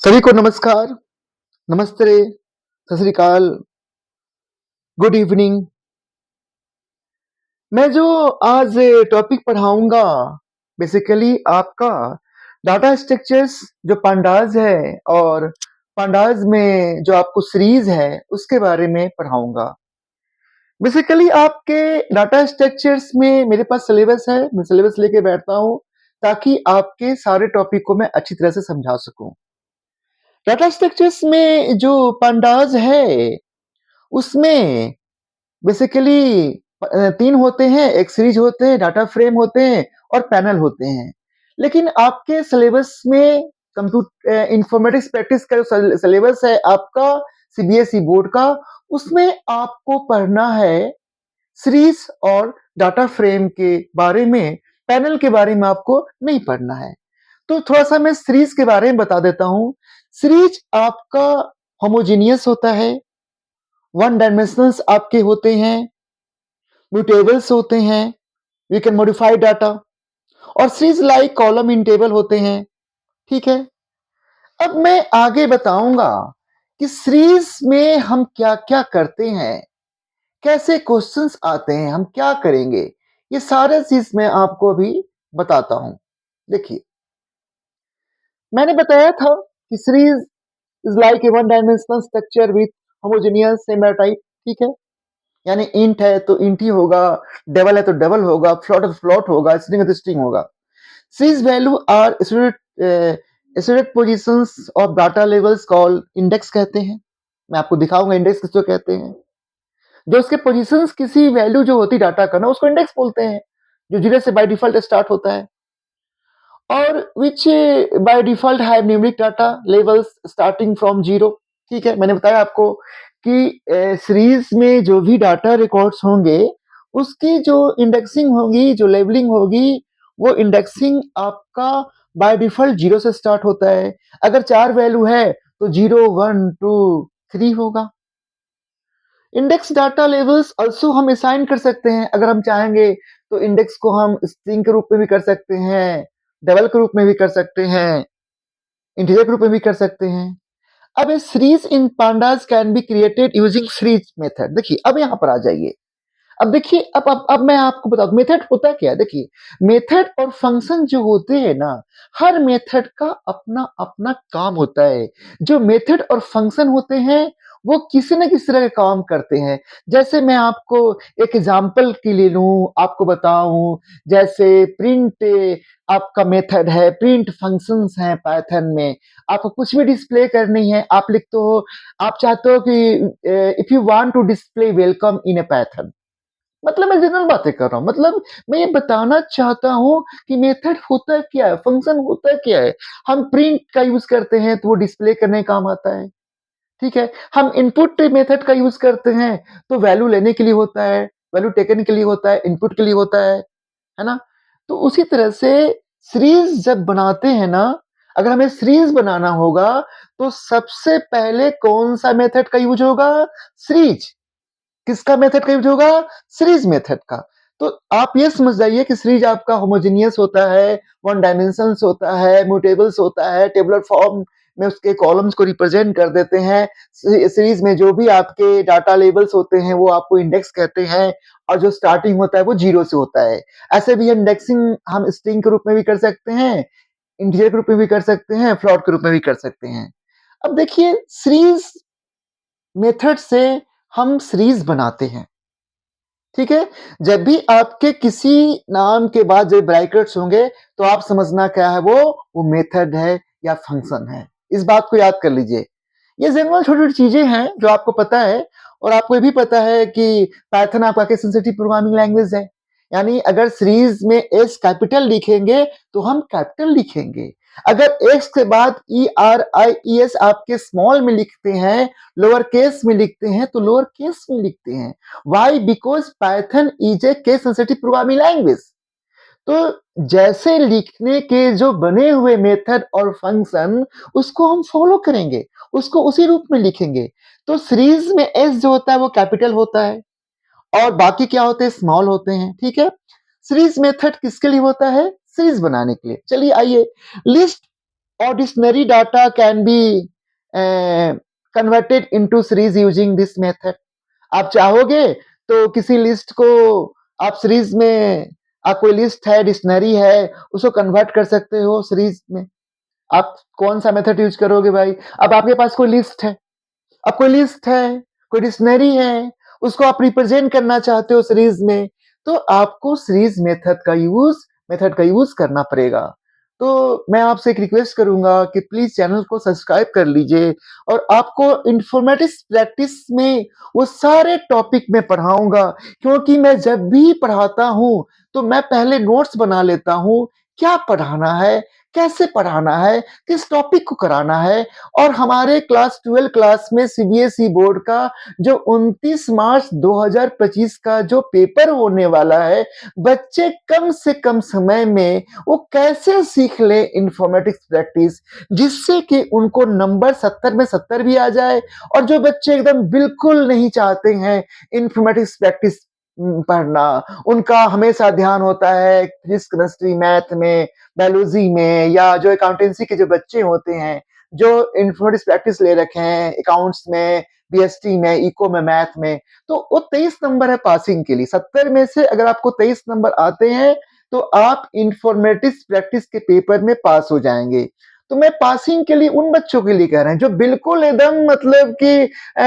सभी को नमस्कार, नमस्ते, सत श्री अकाल, गुड इवनिंग। मैं जो आज टॉपिक पढ़ाऊँगा, बेसिकली आपका डाटा स्ट्रक्चर्स जो पांडास है और पांडास में जो आपको सीरीज़ है, उसके बारे में पढ़ाऊँगा। बेसिकली आपके डाटा स्ट्रक्चर्स में मेरे पास सिलेबस है, मैं सिलेबस लेके बैठता हूँ, ताकि आपके सारे टॉपिक को मैं अच्छी तरह से समझा सकूँ। डाटा स्ट्रक्चर्स में जो पांडास है, उसमें बेसिकली 3 होते हैं, एक सीरीज होते हैं, डाटा फ्रेम होते हैं और पैनल होते हैं। लेकिन आपके सिलेबस में इन्फॉर्मेटिक्स प्रैक्टिस का जो सिलेबस है आपका सीबीएसई बोर्ड का, उसमें आपको पढ़ना है सीरीज और डाटा फ्रेम के बारे में, पैनल के बारे में आपको नहीं पढ़ना है। तो थोड़ा-सा मैं सीरीज के बारे में बता देता हूँ। सीरीज आपका होमोजेनियस होता है, वन डायमेंशनल्स आपके होते हैं, म्यूटेबल्स होते हैं, वी कैन मॉडिफाई डाटा और series like column in table होते हैं। ठीक है। अब मैं आगे बताऊंगा कि सीरीज में हम क्या-क्या करते हैं, कैसे क्वेश्चंस आते हैं, हम क्या करेंगे, ये सारे चीज मैं आपको अभी बताता हूं। देखिए, मैंने बताया था कि series is like a one dimensional structure with homogeneous semi type. ठीक है। यानी इंट है तो इंट ही होगा, डबल है तो डबल होगा, फ्लॉट है तो फ्लॉट होगा, स्ट्रिंग है तो स्ट्रिंग होगा। These value are isolated positions of data labels called index कहते हैं। मैं आपको दिखाऊंगा इंडेक्स किसको कहते हैं। जो उसके पोजीशंस किसी वैल्यू जो होती डाटा का ना, उसको इंडेक्स बोलते हैं, जो जीरो से बाय डिफॉल्ट स्टार्ट होता है। और विच by default have numeric data levels starting from zero. ठीक है। मैंने बताया आपको कि सीरीज में जो भी डाटा रिकॉर्ड्स होंगे, उसकी जो इंडेक्सिंग होगी, जो लेबलिंग होगी, वो इंडेक्सिंग आपका बाय डिफॉल्ट जीरो से स्टार्ट होता है। अगर 4 वैल्यू है तो 0 1 2 3 होगा। इंडेक्स डाटा लेवल्स ऑल्सो हम असाइन कर सकते हैं। अगर हम चाहेंगे तो इंडेक्स को हम स्ट्रिंग के रूप में भी कर सकते हैं, डबल के रूप में भी कर सकते हैं, इंटीजर के रूप में भी कर सकते हैं। अब a series in pandas can be created using series method. देखिए, अब यहाँ पर आ जाइए। अब देखिए, अब मैं आपको बता दूं मेथड होता क्या है। देखिए, मेथड और फंक्शन जो होते हैं ना, हर मेथड का अपना अपना काम होता है। जो मेथड और फंक्शन होते हैं, वो किसी न किसी तरह का काम करते हैं। जैसे मैं आपको एक एग्जांपल के लिए लूं, आपको बताऊं, जैसे प्रिंट आपका मेथड है, प्रिंट फंक्शंस हैं पाइथन में। आपको कुछ भी डिस्प्ले करनी है, आप लिखते हो, आप चाहते हो कि if you want to display welcome in a Python. मतलब मैं जनरल बातें कर रहा हूँ। मतलब मैं ये बताना चाहता हूँ कि मेथड होता क्या है, फंक्शन होता क्या है। हम प्रिंट का यूज करते हैं तो वो डिस्प्ले करने का काम आता है। ठीक है। हम इनपुट मेथड का यूज करते हैं तो वैल्यू लेने के लिए होता है, वैल्यू टेकन के लिए होता है, इनपुट के लिए होता है ना। तो उसी तरह से सीरीज जब बनाते हैं ना, अगर हमें सीरीज बनाना होगा तो सबसे पहले कौन सा मेथड का यूज होगा? सीरीज। किसका मेथड का यूज होगा? सीरीज मेथड का। तो आप ये समझ जाइए कि सीरीज आपका होमोजेनियस होता है, वन डायमेंशंस होता है, म्यूटेबल्स होता है, टेबुलर फॉर्म में उसके कॉलम्स को रिप्रेजेंट कर देते हैं। सीरीज में जो भी आपके डाटा लेबल्स होते हैं वो आपको इंडेक्स कहते हैं, और जो स्टार्टिंग होता है वो जीरो से होता है। ऐसे भी इंडेक्सिंग हम स्ट्रिंग के रूप में भी कर सकते हैं, इंटीजर के रूप में भी कर सकते हैं, फ्लोट के रूप में भी कर सकते हैं। अब देखिए, सीरीज मेथड से हम सीरीज बनाते हैं। ठीक है। जब भी आपके किसी नाम के बाद जब ब्रैकेट्स होंगे तो आप समझना क्या है, वो मेथड है या फंक्शन है। इस बात को याद कर लीजिए। ये जनरल छोटी छोटी चीजें हैं जो आपको पता है। और आपको ये भी पता है कि पाइथन आपका केस सेंसिटिव प्रोग्रामिंग लैंग्वेज है। यानी अगर सीरीज में एस कैपिटल लिखेंगे तो हम कैपिटल लिखेंगे। अगर एक्स के बाद ई आर आई ई एस आपके स्मॉल में लिखते हैं, लोअर केस में लिखते हैं, तो लोअर केस में लिखते हैं। Why? Because Python is a case sensitive programming language। तो जैसे लिखने के जो बने हुए मेथड और फंक्शन, उसको हम फॉलो करेंगे, उसको उसी रूप में लिखेंगे। तो सीरीज में एस जो होता है वो कैपिटल होता है और बाकी क्या होते हैं? स्मॉल होते हैं। ठीक है। सीरीज मेथड किसके लिए होता है? सीरीज बनाने के लिए। चलिए आइए, list Ordinary data can be converted into series using this method. आप चाहोगे तो किसी लिस्ट को आप सीरीज में, आप कोई लिस्ट है, डिक्शनरी है, उसको कन्वर्ट कर सकते हो सीरीज में। आप कौन सा मेथड यूज करोगे भाई? अब आपके पास कोई लिस्ट है, अब कोई लिस्ट है, कोई डिक्शनरी है, उसको आप रिप्रेजेंट करना चाहते हो सीरीज में, तो आपको सीरीज मेथड का यूज करना पड़ेगा। तो मैं आपसे एक रिक्वेस्ट करूंगा कि प्लीज चैनल को सब्सक्राइब कर लीजिए, और आपको इन्फॉर्मेटिक्स प्रैक्टिस में वो सारे टॉपिक में पढ़ाऊंगा, क्योंकि मैं जब भी पढ़ाता हूं तो मैं पहले नोट्स बना लेता हूं, क्या पढ़ाना है, कैसे पढ़ाना है, किस टॉपिक को कराना है। और हमारे क्लास 12 क्लास में सीबीएसई बोर्ड का जो 29 मार्च 2025 का जो पेपर होने वाला है, बच्चे कम से कम समय में वो कैसे सीख ले इंफॉर्मेटिक्स प्रैक्टिस, जिससे कि उनको नंबर 70 में 70 भी आ जाए। और जो बच्चे एकदम बिल्कुल नहीं चाहते हैं इंफॉर्मेटिक्स प्रैक्टिस पढ़ना, उनका हमेशा ध्यान होता है फिजिक्स, केमिस्ट्री, मैथ में, बायोलॉजी में, या जो अकाउंटेंसी के जो बच्चे होते हैं, जो इन्फॉर्मेटिक्स प्रैक्टिस ले रखे हैं अकाउंट्स में, बीएसटी में, इको में, मैथ में, तो वो 23 नंबर है पासिंग के लिए। 70 में से अगर आपको 23 नंबर आते हैं तो आप इन्फॉर्मेटिक्स प्रैक्टिस के पेपर में पास हो जाएंगे। तो मैं पासिंग के लिए उन बच्चों के लिए कह रहे हैं जो बिल्कुल एकदम मतलब कि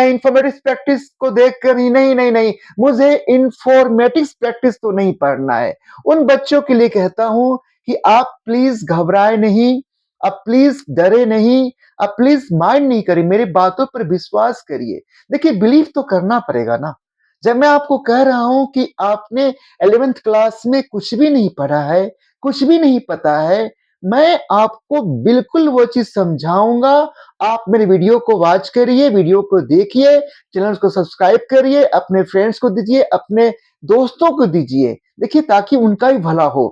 इन्फॉर्मेटिक्स प्रैक्टिस को देखकर ही नहीं नहीं नहीं, मुझे इन्फॉर्मेटिक्स प्रैक्टिस तो नहीं पढ़ना है। उन बच्चों के लिए कहता हूं कि आप प्लीज घबराए नहीं, आप प्लीज डरे नहीं, आप प्लीज माइंड नहीं करिए, मेरी बातों पर विश्वास करिए। देखिए बिलीव तो करना पड़ेगा ना। जब मैं आपको कह रहा हूं कि आपने 11th क्लास में कुछ भी नहीं पढ़ा है, कुछ भी नहीं पता है, मैं आपको बिल्कुल वो चीज समझाऊंगा। आप मेरे वीडियो को वॉच करिए, वीडियो को देखिए, चैनल को सब्सक्राइब करिए, अपने फ्रेंड्स को दीजिए, अपने दोस्तों को दीजिए, देखिए ताकि उनका भी भला हो।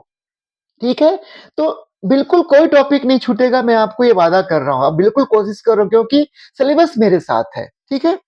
ठीक है? तो बिल्कुल कोई टॉपिक नहीं छूटेगा, मैं आपको ये वादा कर रहा हूं। आप बिल्कुल कोशिश करो, क्योंकि सिलेबस मेरे साथ है। ठीक है?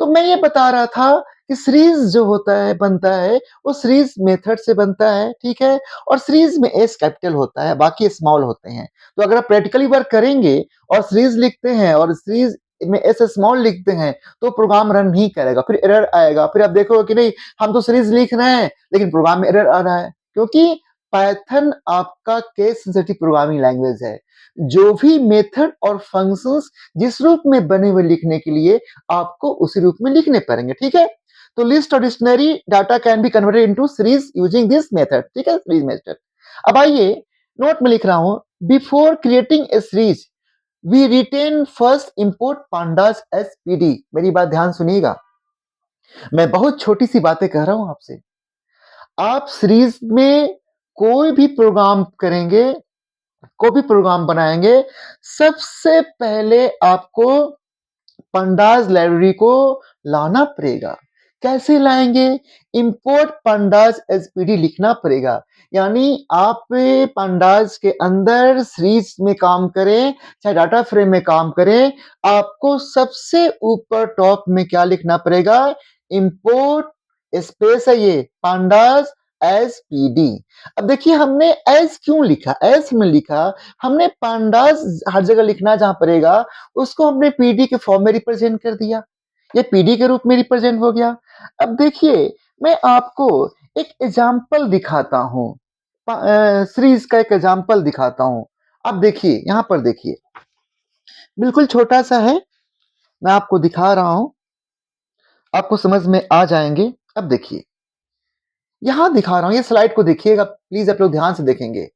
तो मैं ये बता रहा था कि सीरीज जो होता है, बनता है, वो सीरीज मेथड से बनता है। ठीक है? और सीरीज में एस कैपिटल होता है, बाकी स्मॉल होते हैं। तो अगर आप प्रैक्टिकली वर्क करेंगे और सीरीज लिखते हैं और सीरीज में एस स्मॉल लिखते हैं, तो प्रोग्राम रन नहीं करेगा, फिर एरर आएगा। फिर आप देखोगे कि नहीं, हम तो सीरीज लिख रहे हैं लेकिन प्रोग्राम में एरर आ रहा है, क्योंकि पाइथन आपका केस सेंसिटिव प्रोग्रामिंग लैंग्वेज है। जो भी मेथड और फंक्शंस जिस रूप में बने हुए लिखने के लिए, आपको उसी रूप में लिखने पड़ेंगे। ठीक है? तो लिस्ट और dictionary data can be converted into series using this method. ठीक है? Series method. अब आइए, नोट में लिख रहा हूं, before creating a series we written first import pandas as PD. मेरी बात ध्यान सुनिएगा, मैं बहुत छोटी सी बातें कह रहा हूं आपसे। आप सीरीज में कोई भी प्रोग्राम करेंगे, कोई भी प्रोग्राम बनाएंगे, सबसे पहले आपको पंडाज लाइब्रेरी को लाना पड़ेगा। कैसे लाएंगे? इंपोर्ट पंडाज एसपीडी लिखना पड़ेगा। यानी आप पंडाज के अंदर सीरीज में काम करें, चाहे डाटा फ्रेम में काम करें, आपको सबसे ऊपर टॉप में क्या लिखना पड़ेगा? इंपोर्ट स्पेस है ये पांडास एस पी डी। अब देखिए हमने एस क्यों लिखा, एस में लिखा, हमने पांडास हर जगह लिखना जहां पड़ेगा, उसको हमने पीडी के फॉर्म में रिप्रेजेंट कर दिया, ये पीडी के रूप में रिप्रेजेंट हो गया। अब देखिए मैं आपको एक एग्जाम्पल दिखाता हूं, सीरीज का एक एग्जाम्पल दिखाता हूं। अब देखिए यहां पर देखिए, बिल्कुल छोटा सा है, मैं आपको दिखा रहा हूं, आपको समझ में आ जाएंगे। अब देखिए यहां दिखा रहा हूं, ये स्लाइड को देखिएगा प्लीज, आप लोग ध्यान से देखेंगे।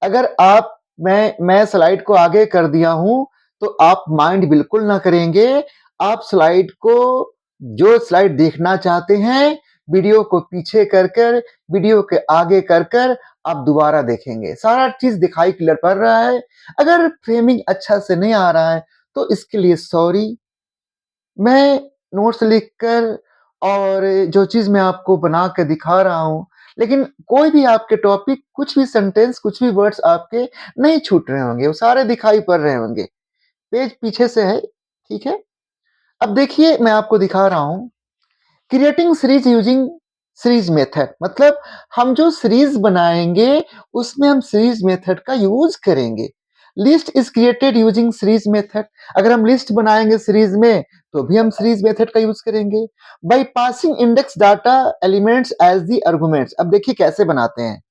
अगर आप मैं स्लाइड को आगे कर दिया हूं तो आप माइंड बिल्कुल ना करेंगे। आप स्लाइड को, जो स्लाइड देखना चाहते हैं, वीडियो को पीछे कर कर, वीडियो के आगे कर कर आप दोबारा देखेंगे, सारा चीज दिखाई क्लियर पड़ रहा है। अगर फ्रेमिंग अच्छा से नहीं आ रहा है तो इसके लिए सॉरी। मैं नोट्स लिखकर और जो चीज मैं आपको बना के दिखा रहा हूं, लेकिन कोई भी आपके टॉपिक, कुछ भी सेंटेंस, कुछ भी वर्ड्स आपके नहीं छूट रहे होंगे, वो सारे दिखाई पड़ रहे होंगे। पेज पीछे से है। ठीक है? अब देखिए मैं आपको दिखा रहा हूं, creating series using series method, मतलब हम जो सीरीज बनाएंगे उसमें हम सीरीज मेथड का यूज करेंगे। List is created using series method. अगर हम लिस्ट बनाएंगे सीरीज में तो भी हम सीरीज मेथड का यूज करेंगे। By passing index data elements as the arguments. अब देखिए कैसे बनाते हैं।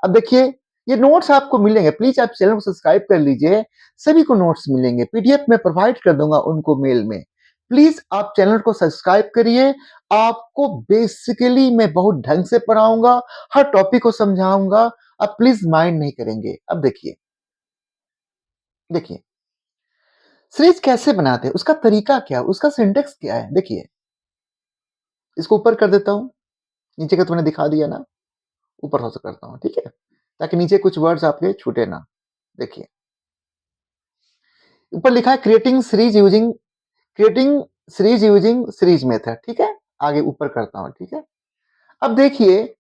अब देखिए ये नोट्स आपको मिलेंगे, प्लीज आप चैनल को सब्सक्राइब कर लीजिए, सभी को नोट्स मिलेंगे, पीडीएफ में प्रोवाइड कर दूंगा उनको मेल में। प्लीज आप चैनल को सब्सक्राइब करिए। आपको बेसिकली मैं बहुत ढंग से पढ़ाऊंगा, हर टॉपिक को समझाऊंगा, आप प्लीज माइंड नहीं करेंगे। अब देखिए देखिए सीरीज कैसे बनाते हैं, उसका तरीका क्या है, उसका सिंटेक्स क्या है। देखिए इसको ऊपर कर देता हूं, नीचे का तो मैंने दिखा दिया ना, ऊपर हो से करता हूं, ठीक है, ताकि नीचे कुछ वर्ड्स आपके छूटे ना। देखिए ऊपर लिखा है creating series using series method, ठीक है। आगे ऊपर करता हूं, ठीक है। अब देखिए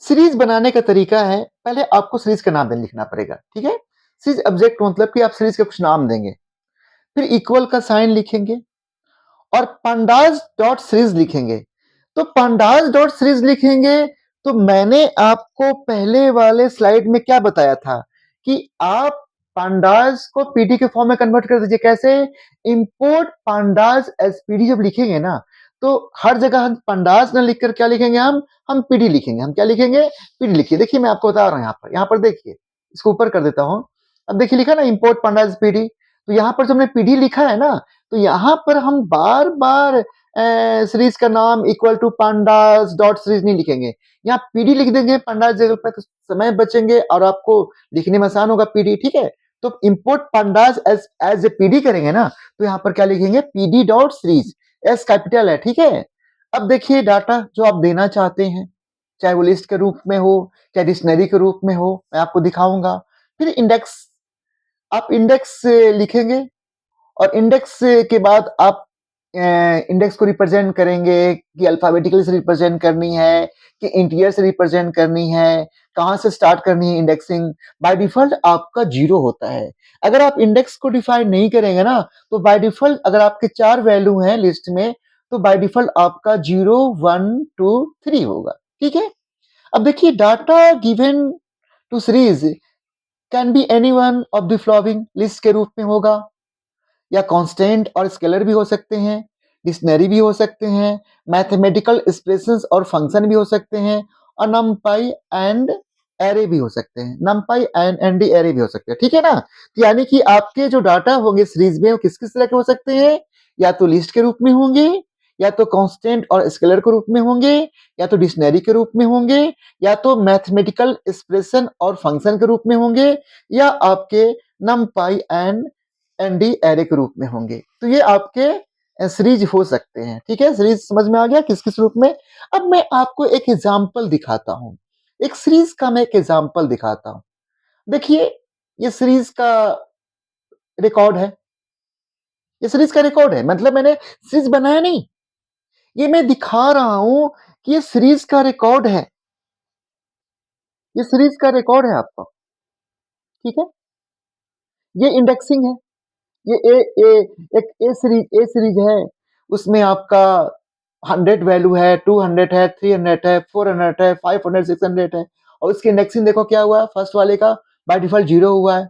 सीरीज बनाने का तरीका है, पहले आपको सीरीज का नाम लिखना पड़ेगा, ठीक है। सीरीज ऑब्जेक्ट मतलब कि आप सीरीज का कुछ नाम देंगे, फिर इक्वल का साइन लिखेंगे और pandas डॉट सीरीज लिखेंगे। तो pandas डॉट सीरीज लिखेंगे तो मैंने आपको पहले वाले स्लाइड में क्या बताया था कि आप pandas को pd के फॉर्म में कन्वर्ट कर दीजिए। कैसे? इंपोर्ट pandas एज pd जब लिखेंगे ना, तो हर जगह हम pandas ना लिखकर क्या लिखेंगे, हम pd लिखेंगे। हम क्या लिखेंगे? pd लिखिए। देखिए मैं आपको बता रहा हूं, यहाँ पर देखिए, इसको ऊपर कर देता हूं। अब देखिए लिखा ना इंपोर्ट pandas pd, तो यहाँ पर जो हमने pd लिखा है ना, तो यहाँ पर हम बार बार सीरीज का नाम equal to pandas dot series नहीं लिखेंगे, यहाँ पीडी लिख देंगे। pandas जगह पर समय बचेंगे और आपको लिखने में आसान होगा पीडी, ठीक है। तो import pandas as a PD करेंगे ना, तो यहाँ पर क्या लिखेंगे? PD dot series, S capital है, ठीक है। अब देखिए डाटा जो आप देना चाहते हैं, चाहे वो लिस्ट के रूप में हो, चाहे डिक्शनरी के रूप में हो, मैं आपको दिखाऊंगा। फिर इंडेक्स, आप इंडेक्स लिखेंगे और इंडेक्स के बाद आप इंडेक्स को रिप्रेजेंट करेंगे कि अल्फाबेटिकली से रिप्रेजेंट करनी है कि इंटीजर से रिप्रेजेंट करनी है, कहां से स्टार्ट करनी है इंडेक्सिंग। बाय डिफॉल्ट आपका 0 होता है। अगर आप इंडेक्स को डिफाइन नहीं करेंगे ना, तो बाय डिफॉल्ट अगर आपके 4 वैल्यू हैं लिस्ट में, तो बाय डिफॉल्ट आपका 0 1 2 3 होगा, ठीक है। अब देखिए data given to series can be any one of the following, list के रूप में होगा, या कांस्टेंट और स्केलर भी हो सकते हैं, डिक्शनरी भी हो सकते हैं, मैथमेटिकल एक्सप्रेशंस और फंक्शन भी हो सकते हैं, और नमपाई एंड एरे भी हो सकते हैं, नमपाई एंड एनडी एरे भी हो सकते हैं, ठीक है ना। तो यानी कि आपके जो डाटा होंगे सीरीज में वो किस किस तरह के हो सकते हैं, या तो लिस्ट के रूप में होंगे, या तो कांस्टेंट और स्केलर के रूप में होंगे, या तो डिक्शनरी के रूप में होंगे, या तो मैथमेटिकल एक्सप्रेशन और फंक्शन के रूप में होंगे, या आपके नमपाई एंड एनडी एरे के रूप में होंगे। तो ये आपके सीरीज हो सकते हैं, ठीक है। सीरीज समझ में आ गया किस किस रूप में। अब मैं आपको एक एग्जांपल दिखाता हूं, एक सीरीज का मैं एक एग्जांपल दिखाता हूं। देखिए ये सीरीज का रिकॉर्ड है, ये सीरीज का रिकॉर्ड है, मतलब मैंने सीरीज बनाया नहीं, ये मैं दिखा रहा हूं कि ये सीरीज का रिकॉर्ड है, ये सीरीज का रिकॉर्ड है आपका, ठीक है। ये इंडेक्सिंग है, ये ए एक ए सीरीज है, उसमें आपका 100 वैल्यू है, 200 है, 300 है, 400 है, 500, 600 है, और उसकी इंडेक्सिंग देखो क्या हुआ है। फर्स्ट वाले का बाय डिफॉल्ट 0 हुआ है,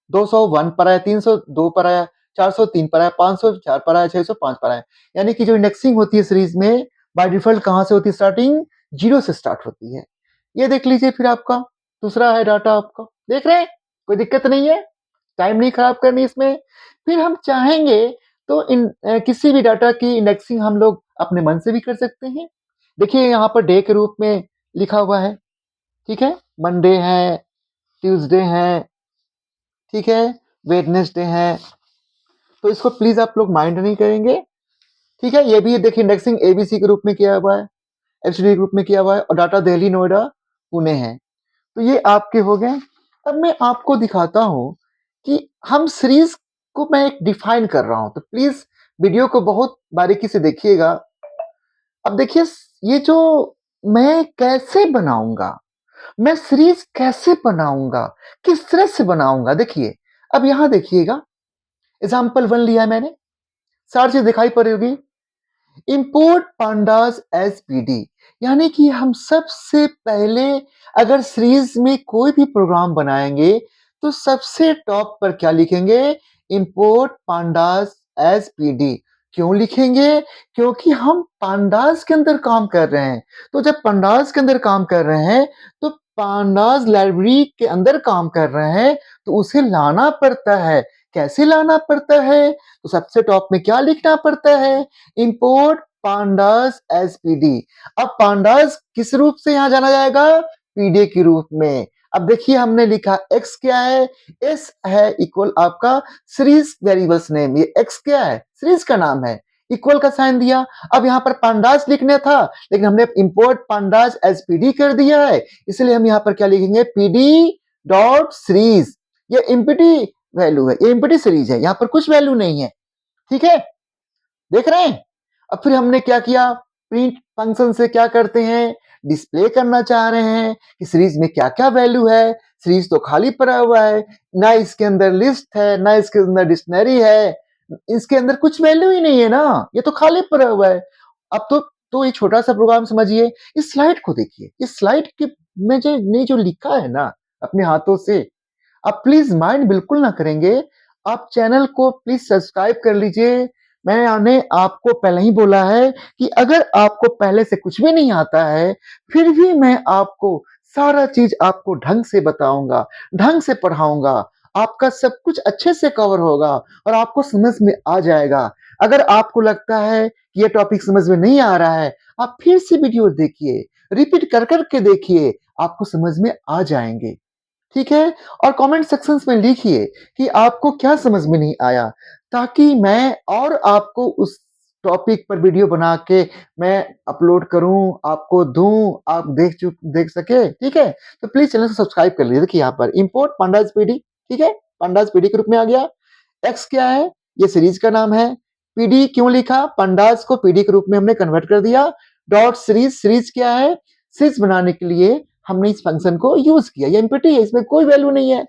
200 1 पर आया, 300 2 पर आया, 400 3 पर आया, 500 4 पर आया, 600 5 पर आया। यानी कि जो इंडेक्सिंग होती है सीरीज में बाय डिफॉल्ट कहां से होती है? स्टार्टिंग 0 से स्टार्ट होती है। ये देख लीजिए। फिर आपका दूसरा है डाटा, आपका देख रहे हैं, कोई दिक्कत नहीं है, टाइम नहीं खराब करनी इसमें। फिर हम चाहेंगे तो किसी भी डाटा की इंडेक्सिंग हम लोग अपने मन से भी कर सकते हैं। देखिए यहाँ पर डे के रूप में लिखा हुआ है, ठीक है, मंडे है, ट्यूसडे है, ठीक है, वेडनेसडे है, तो इसको प्लीज आप लोग माइंड नहीं करेंगे, ठीक है। ये भी देखिए इंडेक्सिंग एबीसी के रूप में किया हुआ है, एचडी के रूप में किया हुआ है, और डाटा दिल्ली नोएडा पुणे है। तो ये आपके हो गए। अब मैं आपको दिखाता हूं कि हम सीरीज को मैं एक डिफाइन कर रहा हूं, तो प्लीज वीडियो को बहुत बारीकी से देखिएगा। अब देखिए ये जो मैं कैसे बनाऊंगा, मैं सीरीज कैसे बनाऊंगा, किस तरह से बनाऊंगा, देखिए। अब यहां देखिएगा, एग्जाम्पल 1 लिया है मैंने, सारी चीज दिखाई पड़ रही होगी। इंपोर्ट pandas एज पीडी, यानी कि हम सबसे पहले अगर सीरीज में कोई भी प्रोग्राम बनाएंगे तो सबसे टॉप पर क्या लिखेंगे? Import pandas as PD. क्यों लिखेंगे? क्योंकि हम पांडास के अंदर काम कर रहे हैं। तो जब पांडास के अंदर काम कर रहे हैं, तो पांडास लाइब्रेरी के अंदर काम कर रहे हैं, तो उसे लाना पड़ता है। कैसे लाना पड़ता है? तो सबसे टॉप में क्या लिखना पड़ता है? Import pandas as PD. अब पांडास किस रूप से यहां जाना जाएगा? पीडी के रूप में। अब देखिए हमने लिखा x क्या है? s है इक्वल आपका सीरीज वेरिएबल्स नेम। ये x क्या है? सीरीज का नाम है। इक्वल का साइन दिया। अब यहाँ पर पांडास लिखने था, लेकिन हमने इंपोर्ट पांडास एज पीडी कर दिया है, इसलिए हम यहाँ पर क्या लिखेंगे? PD dot series. ये एम्प्टी वैल्यू है, ये एम्प्टी सीरीज है, यहाँ पर कुछ वैल्यू नहीं है। ठीक है, देख रहे हैं? अब फिर हमने क्या किया? प्रिंट फंक्शन से क्या करते हैं? डिस्प्ले करना चाह रहे हैं कि सीरीज में क्या क्या वैल्यू है। सीरीज तो खाली पड़ा हुआ है, ना इसके अंदर लिस्ट है, ना इसके अंदर डिक्शनरी है, इसके अंदर कुछ वैल्यू ही नहीं है ना, ये तो खाली पड़ा हुआ है। अब तो एक छोटा सा प्रोग्राम समझिए, इस स्लाइड को देखिए, इस स्लाइड के में जो ने जो लिखा है ना अपने हाथों से, आप प्लीज माइंड बिल्कुल ना करेंगे। आप चैनल को प्लीज सब्सक्राइब कर लीजिए। मैंने आपको पहले ही बोला है कि अगर आपको पहले से कुछ भी नहीं आता है, फिर भी मैं आपको सारा चीज आपको ढंग से बताऊंगा, ढंग से पढ़ाऊंगा। आपका सब कुछ अच्छे से कवर होगा और आपको समझ में आ जाएगा। अगर आपको लगता है कि ये टॉपिक समझ में नहीं आ रहा है, आप फिर से वीडियो देखिए, रिपीट कर कर के देखिए, आपको समझ में आ जाएंगे। ठीक है? और कमेंट सेक्शंस में लिखिए कि आपको क्या समझ में नहीं आया, ताकि मैं और आपको उस टॉपिक पर वीडियो बना के मैं अपलोड करूं, आपको दूं, आप देख सके। ठीक है? तो प्लीज चैनल को सब्सक्राइब कर लीजिए। देखिए यहाँ पर इंपोर्ट पांडास पीडी, ठीक है, पांडास पीडी के रूप में आ गया। एक्स क्या है? ये सीरीज का नाम है। पीडी क्यों लिखा? पंडास को पीडी के रूप में हमने कन्वर्ट कर दिया। डॉट सीरीज, सीरीज क्या है? सीरीज बनाने के लिए हमने इस फंक्शन को यूज किया। ये एम्प्टी है, इसमें कोई वैल्यू नहीं है।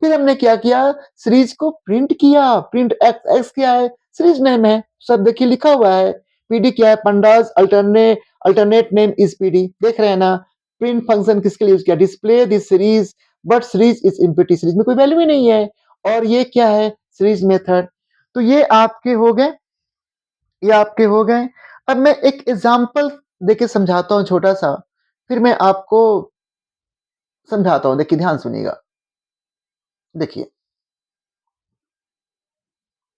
फिर हमने क्या किया? सीरीज को प्रिंट किया। प्रिंट एक्स, एक्स क्या है? सीरीज नेम है, सब देखिए लिखा हुआ है। पीडी क्या है? Pandas alternate name is PD. देख रहे हैं ना? प्रिंट फंक्शन किसके लिए यूज किया? Display this series, but series is empty, series में कोई वैल्यू ही नहीं है। और ये क्या है? Series method. तो ये आपके हो गए, ये आपके हो गए। अब मैं एक एग्जांपल देके समझाता हूं छोटा सा, फिर मैं आपको समझाता हूं। देखिए ध्यान सुनिएगा। देखिए,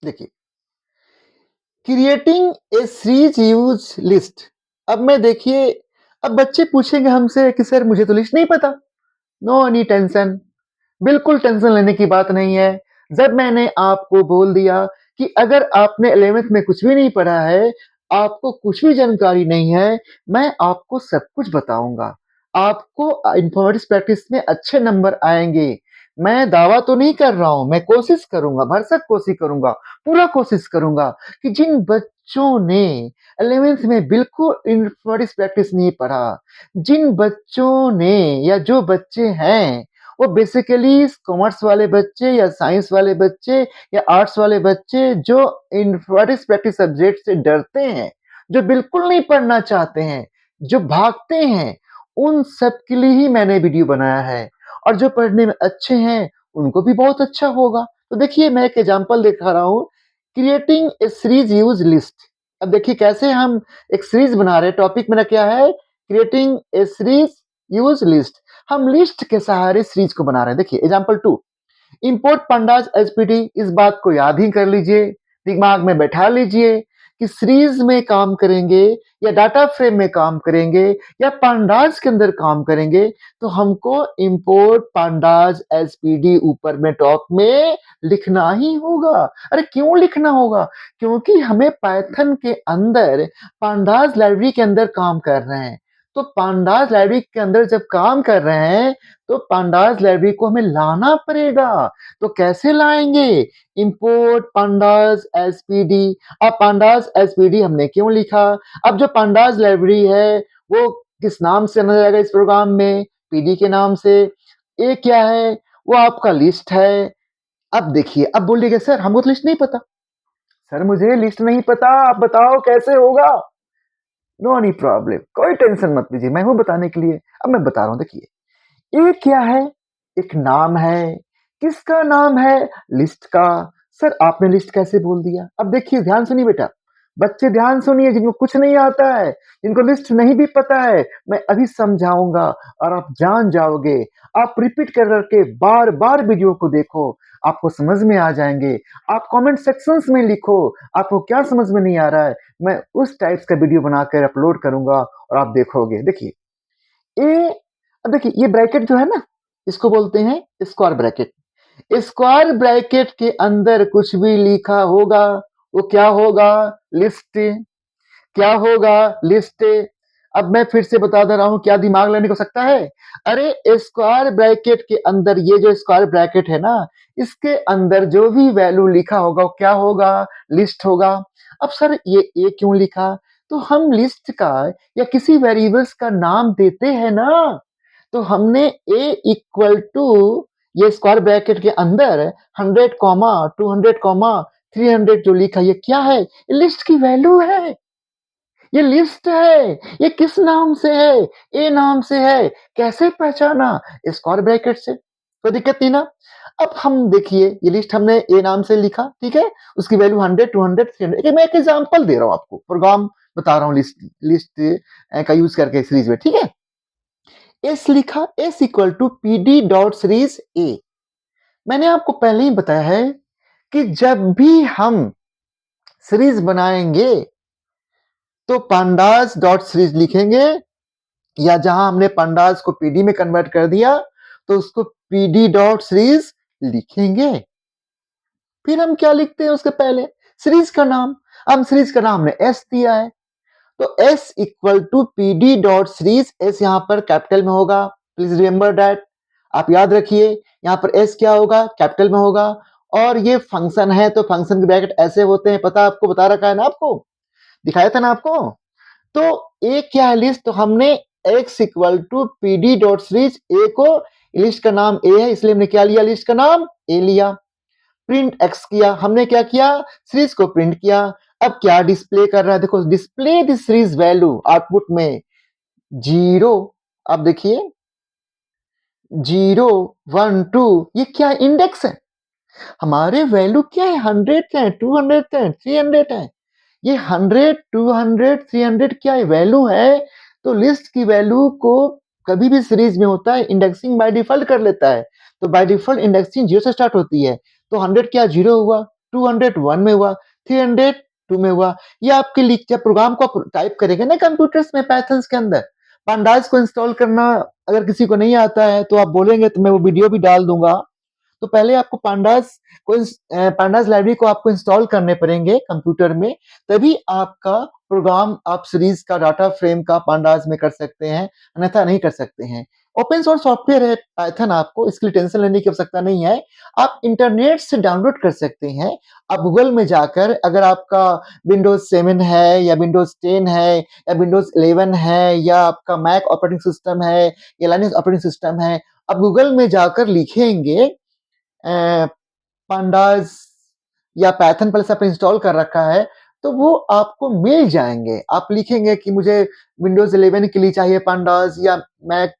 देखिए, creating a series use list. अब मैं देखिए, अब बच्चे पूछेंगे हमसे कि सर मुझे तो लिस्ट नहीं पता। नो एनी टेंशन, बिल्कुल टेंशन लेने की बात नहीं है। जब मैंने आपको बोल दिया कि अगर आपने 11th में कुछ भी नहीं पढ़ा है, आपको कुछ भी जानकारी नहीं है, मैं आपको सब कुछ बताऊंगा। आपको इन्फॉर्मेटिक्स प्रैक्टिस में अच्छे नंबर आएंगे। मैं दावा तो नहीं कर रहा हूं, मैं कोशिश करूंगा, भरसक कोशिश करूंगा, पूरा कोशिश करूंगा कि जिन बच्चों ने 11th में बिल्कुल इन्फॉर्मेटिक्स प्रैक्टिस नहीं पढ़ा, जिन बच्चों ने या जो बच्चे हैं वो बेसिकली कॉमर्स वाले बच्चे या साइंस वाले बच्चे या आर्ट्स वाले बच्चे जो इन्फॉर्मेटिक्स प्रैक्टिस सब्जेक्ट से डरते हैं, जो बिल्कुल नहीं पढ़ना चाहते हैं, जो भागते हैं, उन सब के लिए ही मैंने वीडियो बनाया है। और जो पढ़ने में अच्छे हैं उनको भी बहुत अच्छा होगा। तो देखिए मैं एक एग्जांपल दिखा रहा हूँ, creating a series use list. अब देखिए कैसे हम एक सीरीज बना रहे हैं। टॉपिक मेरा क्या है? Creating a series use list. हम लिस्ट के सहारे सीरीज को बना रहे हैं। देखिए एग्जांपल 2, इंपोर्ट पंडाज एचपीटी। इस बात को याद ही कर लीजिए, दिमाग में बैठा लीजिए कि सीरीज में काम करेंगे या डाटा फ्रेम में काम करेंगे या पंडाज के अंदर काम करेंगे, तो हमको इंपोर्ट पंडाज एचपीडी ऊपर में टॉप में लिखना ही होगा। अरे क्यों लिखना होगा? क्योंकि हमें पाइथन के अंदर पंडाज लाइब्रेरी के अंदर काम कर रहे हैं। तो पांडास लाइब्रेरी के अंदर जब काम कर रहे हैं, तो पांडास लाइब्रेरी को हमें लाना पड़ेगा। तो कैसे लाएंगे? Import pandas SPD. अब पांडास एसपीडी हमने क्यों लिखा? अब जो पांडास लाइब्रेरी है वो किस नाम से आना जाएगा इस प्रोग्राम में? पीडी के नाम से। ये क्या है? वो आपका लिस्ट है। अब देखिए, अब बोलिएगा सर हमको तो लिस्ट नहीं पता। सर मुझे लिस्ट नहीं पता, आप बताओ कैसे होगा? नो एनी प्रॉब्लम, कोई टेंशन मत लीजिए, मैं हूं बताने के लिए। अब मैं बता रहा हूं, देखिए ये क्या है? एक नाम है, किसका नाम है? लिस्ट का। सर आपने लिस्ट कैसे बोल दिया? अब देखिए ध्यान सुनिए बेटा, बच्चे ध्यान सुनिए, जिनको कुछ नहीं आता है, जिनको लिस्ट नहीं भी पता है, मैं अभी समझाऊंगा और आप जान जाओगे। आप रिपीट कर करके बार बार वीडियो को देखो, आपको समझ में आ जाएंगे। आप कमेंट सेक्शंस में लिखो आपको क्या समझ में नहीं आ रहा है, मैं उस टाइप्स का वीडियो बनाकर अपलोड करूंगा और आप देखोगे। देखिए ए, अब देखिए ये ब्रैकेट जो है ना, इसको बोलते हैं स्क्वायर ब्रैकेट। स्क्वायर ब्रैकेट के अंदर कुछ भी लिखा होगा वो क्या होगा? लिस्ट। क्या होगा? लिस्ट। अब मैं फिर से बता दे रहा हूं, क्या दिमाग लेने को सकता है? अरे स्क्वायर ब्रैकेट के अंदर, ये जो स्क्वायर ब्रैकेट है ना, इसके अंदर जो भी वैल्यू लिखा होगा वो क्या होगा? लिस्ट होगा। अब सर ये क्यों लिखा? तो हम लिस्ट का या किसी वेरिएबल्स का नाम देते हैं ना, तो हमने ए इक्वल टू ये स्क्वायर ब्रैकेट के अंदर 100 कॉमा 200 कॉमा 300 जो लिखा, ये क्या है? ये लिस्ट की वैल्यू है, ये लिस्ट है। ये किस नाम से है? ए नाम से है। कैसे पहचाना? स्क्वायर ब्रैकेट से। कोई दिक्कत नहीं ना? अब हम देखिए ये लिस्ट हमने ए नाम से लिखा, ठीक है, उसकी वैल्यू 100 200 300। मैं एक एग्जांपल दे रहा हूं आपको, प्रोग्राम बता रहा हूं लिस्ट लिस्ट का यूज करके सीरीज में, ठीक है। एस लिखा, S equal to P D dot series a. मैंने आपको पहले ही बताया है कि जब भी हम सीरीज बनाएंगे तो पांडास डॉट सीरीज लिखेंगे, या जहां हमने पांडास को पीडी में कन्वर्ट कर दिया तो उसको पीडी डॉट सीरीज लिखेंगे। फिर हम क्या लिखते हैं उसके पहले? सीरीज का नाम। हम सीरीज का नाम हमने एस दिया है, तो S equal to P D dot series. S यहां पर कैपिटल में होगा, प्लीज रिमेंबर दैट। आप याद रखिए यहां पर एस क्या होगा? कैपिटल में होगा। और ये फंक्शन है तो फंक्शन के ब्रैकेट ऐसे होते हैं, पता आपको, बता रखा है ना, आपको दिखाया था ना आपको। तो ए क्या है? लिस्ट। तो हमने x equal to P D dot series a को, लिस्ट का नाम ए है इसलिए हमने क्या लिया? लिस्ट का नाम ए लिया। प्रिंट एक्स किया, हमने क्या किया? सीरीज को प्रिंट किया। अब क्या डिस्प्ले कर रहा है? देखो, display the series value output में 0। अब देखिए 0 1 2, ये क्या इंडेक्स है? हमारे वैल्यू क्या है? 100 है, 200 है, 300 है। ये 100 200 300 क्या वैल्यू है? तो लिस्ट की वैल्यू को कभी भी सीरीज में होता है इंडेक्सिंग बाय डिफॉल्ट कर लेता है, तो बाय डिफॉल्ट इंडेक्सिंग 0 से स्टार्ट होती है। तो 100 क्या 0 हुआ, 200 1 में हुआ, 300 2 में हुआ। ये आपके लिख, जब प्रोग्राम को आप टाइप करेंगे ना कंप्यूटर्स में, पाइथन के अंदर, पांडास को इंस्टॉल करना अगर किसी को नहीं आता है तो आप बोलेंगे तो मैं वो वीडियो भी डाल दूंगा। तो पहले आपको पांडास को, पांडास लाइब्रेरी को आपको इंस्टॉल करने पड़ेंगे कंप्यूटर में, तभी आपका प्रोग्राम आप सीरीज का डाटा फ्रेम का पांडास में कर सकते हैं, अन्यथा नहीं कर सकते हैं। ओपन सोर्स सॉफ्टवेयर है पाइथन, आपको इसके लिए टेंशन लेने की आवश्यकता नहीं है। आप इंटरनेट से डाउनलोड कर सकते हैं। आप गूगल में जाकर, अगर आपका विंडोज 7 है या विंडोज 10 है या विंडोज 11 है या आपका मैक ऑपरेटिंग सिस्टम है या लाइनक्स ऑपरेटिंग सिस्टम है, आप गूगल में जाकर लिखेंगे पांडास या पाइथन पहले से आपने इंस्टॉल कर रखा है तो वो आपको मिल जाएंगे। आप लिखेंगे कि मुझे विंडोज 11 के लिए चाहिए पांडास, या मैक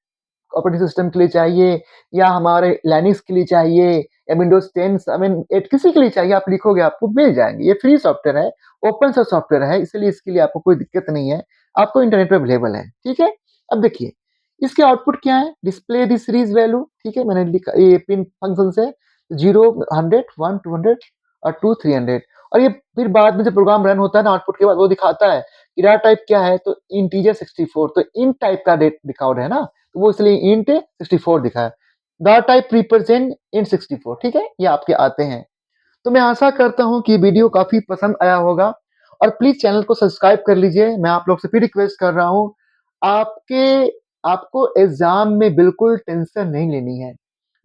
ऑपरेटिंग सिस्टम के लिए चाहिए, या हमारे लाइनक्स के लिए चाहिए, या विंडोज 10 7 8 किसी के लिए चाहिए, आप लिखोगे आपको मिल जाएंगे। ये फ्री सॉफ्टवेयर है, ओपन सोर्स सॉफ्टवेयर है, इसलिए इसके लिए आपको कोई दिक्कत नहीं है, आपको इंटरनेट पर अवेलेबल है, ठीक है। अब देखिए इसके आउटपुट क्या है? डिस्प्ले द सीरीज वैल्यू, ठीक है, मैंने लिखा ये प्रिंट फंक्शन से 0 100 1 200 और 2 300। और ये फिर बाद में जब प्रोग्राम रन होता है ना, आउटपुट के बाद वो दिखाता है कि डाटा टाइप क्या है, तो इंटीजर 64, तो इन टाइप का रिकॉर्ड है ना, तो वो इसलिए इंट 64 दिखाया। डाटा टाइप रिप्रेजेंट इंट 64, ठीक है, ये आपके आते हैं। तो मैं आशा करता हूँ कि वीडियो काफी पसंद आया होगा, और प्लीज चैनल को सब्सक्राइब कर लीजिए। मैं आप लोग से फिर रिक्वेस्ट कर रहा हूँ, आपके आपको एग्जाम में बिल्कुल टेंशन नहीं लेनी है।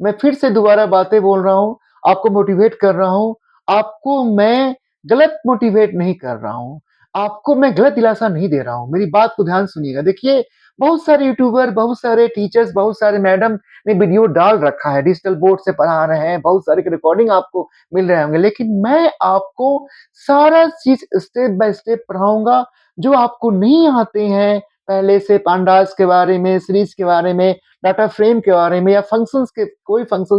मैं फिर से दोबारा बातें बोल रहा हूँ, आपको मोटिवेट कर रहा हूँ। आपको मैं गलत मोटिवेट नहीं कर रहा हूँ, आपको मैं गलत दिलासा नहीं दे रहा हूँ। मेरी बात को ध्यान सुनिएगा। देखिए बहुत सारे यूट्यूबर, बहुत सारे टीचर्स, बहुत सारे मैडम ने वीडियो डाल रखा है, डिजिटल बोर्ड से पढ़ा रहे हैं, बहुत सारे रिकॉर्डिंग आपको मिल रहे होंगे, लेकिन मैं आपको सारा चीज स्टेप बाय स्टेप पढ़ाऊंगा। जो आपको नहीं आते हैं पहले से पांडास के बारे में, सीरीज़ के बारे में, डाटा फ्रेम के बारे में या फंक्शंस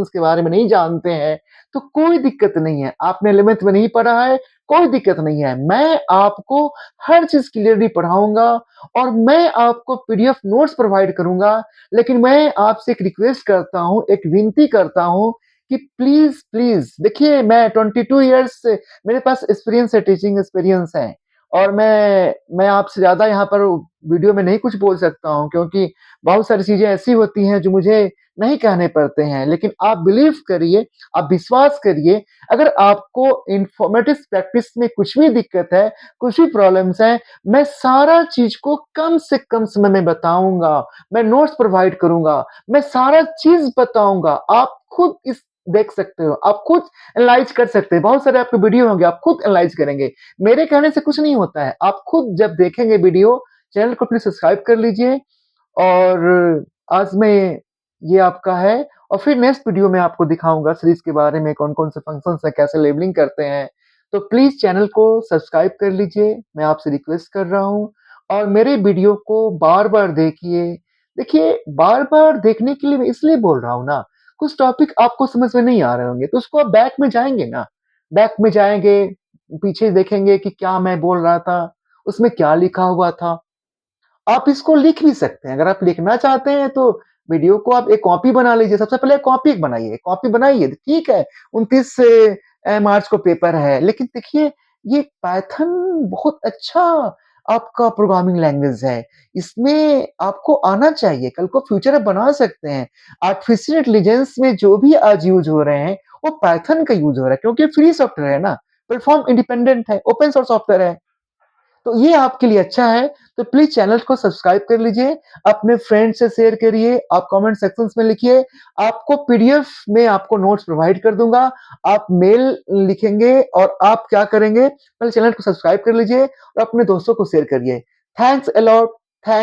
के बारे में नहीं जानते हैं, तो कोई दिक्कत नहीं है। आपने 11th में नहीं पढ़ा है, कोई दिक्कत नहीं है। मैं आपको हर चीज़ क्लियरली पढ़ाऊँगा और मैं आपको पीडीएफ नोट्स प्रोवाइड करूँगा। लेकिन मैं आपसे एक रिक्वेस्ट करता हूँ, एक विनती करता हूँ कि प्लीज़ देखिए मैं 22 इयर्स से मेरे पास एक्सपीरियंस है, टीचिंग एक्सपीरियंस है और मैं आपसे ज़्यादा यहाँ पर वीडियो में नहीं कुछ बोल सकता हूँ क्योंकि बहुत सारी चीज़ें ऐसी होती हैं जो मुझे नहीं कहने पड़ते हैं। लेकिन आप बिलीव करिए, आप विश्वास करिए, अगर आपको इन्फॉर्मेटिव प्रैक्टिस में कुछ भी दिक्कत है, कुछ भी प्रॉब्लम्स हैं, मैं सारा चीज़ को कम से कम समय में बताऊँगा। मैं नोट्स प्रोवाइड करूँगा, मैं सारा चीज़ बताऊँगा। आप खुद इस देख सकते हो, आप खुद एनालाइज़ कर सकते हैं। बहुत सारे आपके वीडियो होंगे, आप खुद एनालाइज़ करेंगे। मेरे कहने से कुछ नहीं होता है। आप खुद जब देखेंगे वीडियो, चैनल को प्लीज़ सब्सक्राइब कर लीजिए और आज मैं ये आपका है और फिर नेक्स्ट वीडियो में आपको दिखाऊँगा सीरीज़ के बारे में, कौन-कौन से फंक्शन्स हैं, कैसे लेबलिंग करते हैं। तो प्लीज़ चैनल को सब्सक्राइब कर लीजिए, मैं आपसे रिक्वेस्ट कर रहा हूँ और मेरे वीडियो को बार-बार देखिए। देखिए, बार-बार देखने के लिए मैं इसलिए बोल रहा हूँ ना, कुछ टॉपिक आपको समझ में नहीं आ रहे होंगे, तो उसको आप बैक में जाएँगे ना, बैक में जाएँगे, पीछे देखेंगे कि क्या मैं बोल रहा था, उसमें क्या लिखा हुआ था। आप इसको लिख भी सकते हैं, अगर आप लिखना चाहते हैं तो वीडियो को आप एक कॉपी बना लीजिए, सबसे पहले कॉपी बनाइए, ठीक है, 29 मार्च को पेपर है, लेकिन देखिए ये पाइथन बहुत अच्छा आपका प्रोग्रामिंग लैंग्वेज है, इसमें आपको आना चाहिए, कल को फ्यूचर आप बना सकते हैं। आर्टिफिशियल इंटेलिजेंस में जो भी आज यूज़ हो रहे हैं, वो पाइथन का यूज़ हो रहा है क्योंकि फ्री सॉफ्टवेयर है ना, प्लेटफ़ॉर्म इंडिपेंडेंट है, ओपन सोर्स सॉफ्टवेयर है। तो ये आपके लिए अच्छा है, तो प्लीज़ चैनल को सब्सक्राइब कर लीजिए, अपने फ्रेंड्स से शेयर करिए, आप कमेंट सेक्शंस में लिखिए, आपको पीडीएफ में आपको नोट्स प्रोवाइड कर दूँगा, आप मेल लिखेंगे और आप क्या करेंगे, पहले चैनल को सब्सक्राइब कर लीजिए और अपने दोस्तों को शेयर करिए। Thanks a lot.